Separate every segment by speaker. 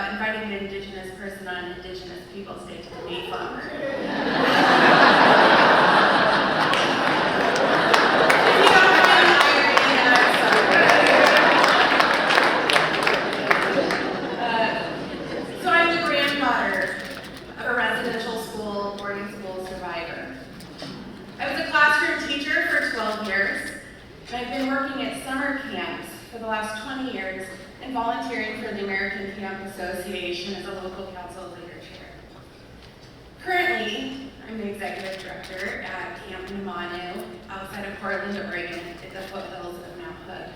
Speaker 1: about inviting an Indigenous person on Indigenous Peoples Day to the Mayflower. So I'm the granddaughter of a residential school, boarding school survivor. I was a classroom teacher for 12 years, and I've been working at summer camps for the last 20 years and volunteering for the American Camp Association as a local council leader chair. Currently, I'm the executive director at Camp Namanu outside of Portland, Oregon at the foothills of Mount Hood.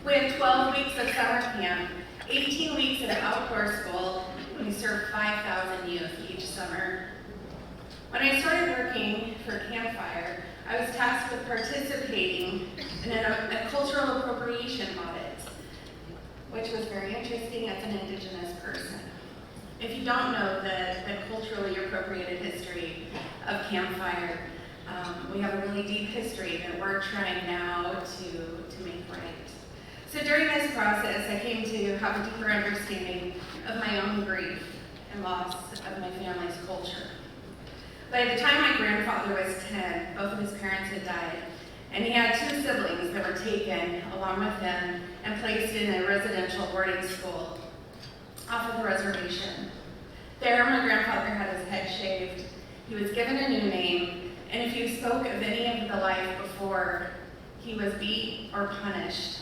Speaker 1: We have 12 weeks of summer camp, 18 weeks of outdoor school, and we serve 5,000 youth each summer. When I started working for Campfire, I was tasked with participating in a cultural appropriation audit, which was very interesting as an Indigenous person. If you don't know the culturally appropriated history of Campfire, we have a really deep history that we're trying now to make right. So during this process, I came to have a deeper understanding of my own grief and loss of my family's culture. By the time my grandfather was 10, both of his parents had died, and he had 2 siblings that were taken along with him and placed in a residential boarding school off of the reservation. There, my grandfather had his head shaved, he was given a new name, and if you spoke of any of the life before, he was beat or punished.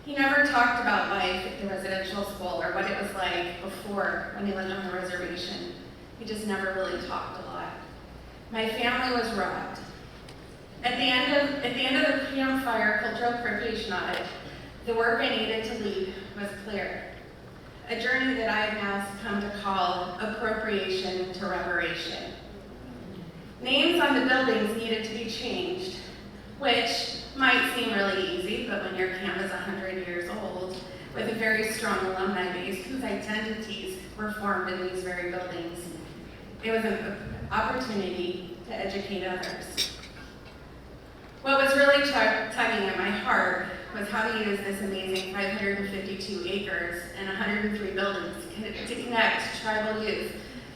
Speaker 1: He never talked about life at the residential school or what it was like before when he lived on the reservation. He just never really talked a lot. My family was robbed. At the end of the Campfire Cultural Appropriation Audit, the work I needed to lead was clear. A journey that I have now come to call appropriation to reparation. Names on the buildings needed to be changed, which might seem really easy, but when your camp is 100 years old, with a very strong alumni base whose identities were formed in these very buildings, it was an opportunity to educate others. What was really tugging at my heart was how to use this amazing 552 acres and 103 buildings to connect tribal youth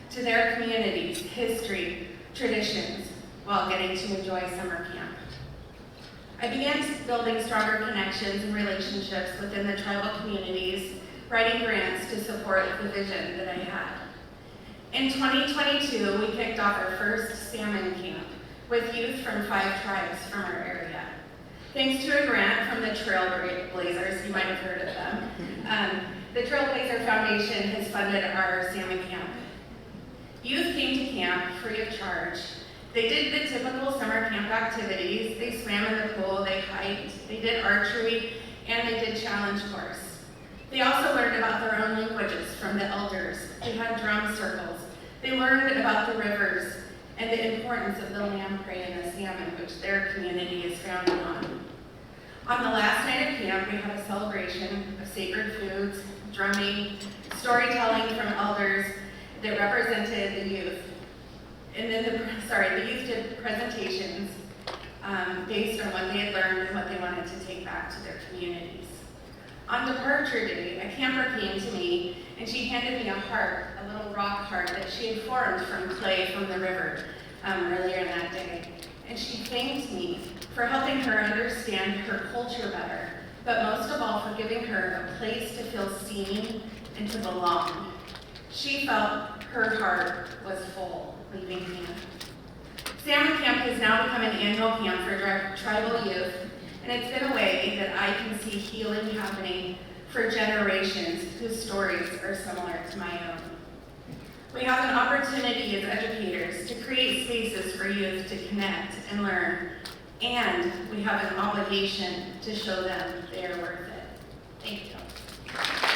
Speaker 1: to their communities, history, traditions, while getting to enjoy summer camp. I began building stronger connections and relationships within the tribal communities, writing grants to support the vision that I had. In 2022, we kicked off our first salmon camp with youth from 5 tribes from our area. Thanks to a grant from the Trailblazers, you might have heard of them, the Trailblazer Foundation has funded our salmon camp. Youth came to camp free of charge. They did the typical summer camp activities. They swam in the pool, they hiked, they did archery, and they did challenge course. They also learned about their own languages from the elders. They had drum circles. They learned about the rivers and the importance of the lamprey and the salmon, which their community is founded on. On the last night of camp, we had a celebration of sacred foods, drumming, storytelling from elders that represented the youth. And then the youth did presentations based on what they had learned and what they wanted to take back to their communities. On departure day, a camper came to me and she handed me a heart, a little rock heart that she had formed from clay from the river earlier that day. And she thanked me for helping her understand her culture better, but most of all for giving her a place to feel seen and to belong. She felt her heart was full leaving camp. Salmon Camp has now become an annual camp for tribal youth, and it's been a way that I can see healing happening for generations whose stories are similar to my own. We have an opportunity as educators to create spaces for youth to connect and learn, and we have an obligation to show them they are worth it. Thank you.